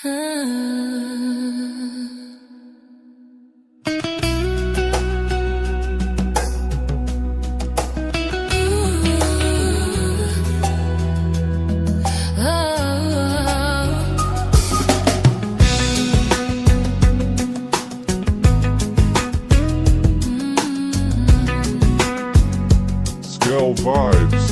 SKEL VIBES.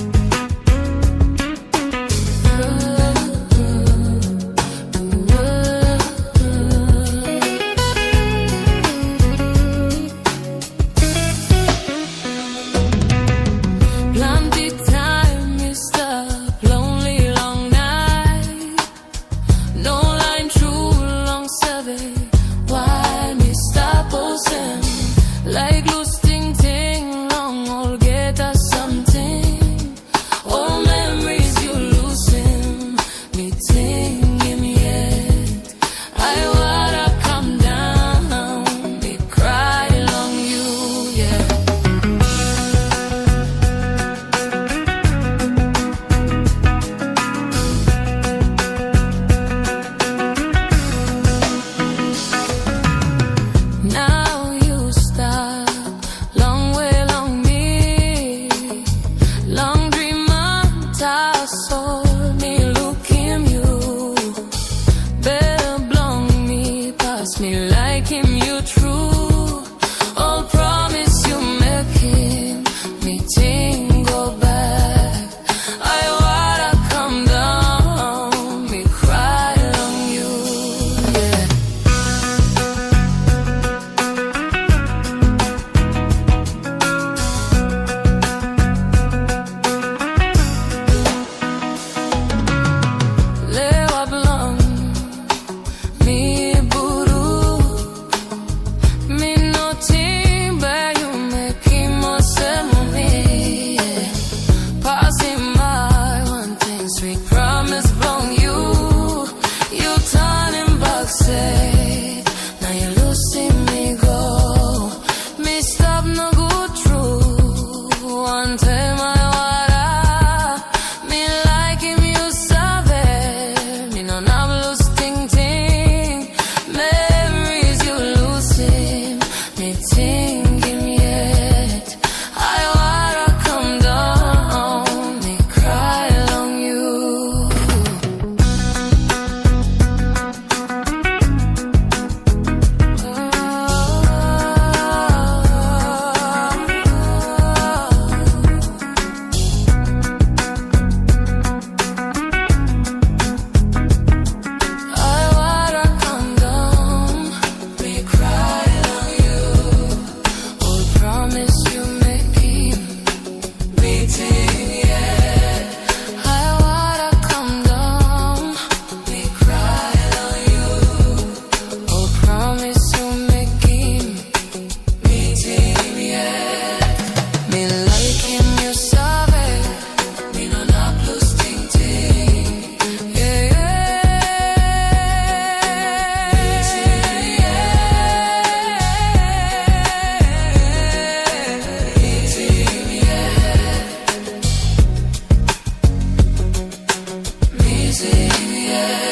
Like loose ting ting, long all get us something. All memories you losing, me ting him yet. I wanna come down, me cry along you, yeah. Now me like him, you true. All promise you making me think go back. I wanna come down, me cry on you, yeah. Lewa blanc, me now you're losing me go. Me stop no good true. One time I wanna me like him you sabe. Me no now lose ting ting. Memories you losing. Me think him yet. I wanna come down. Me cry along you. Yeah.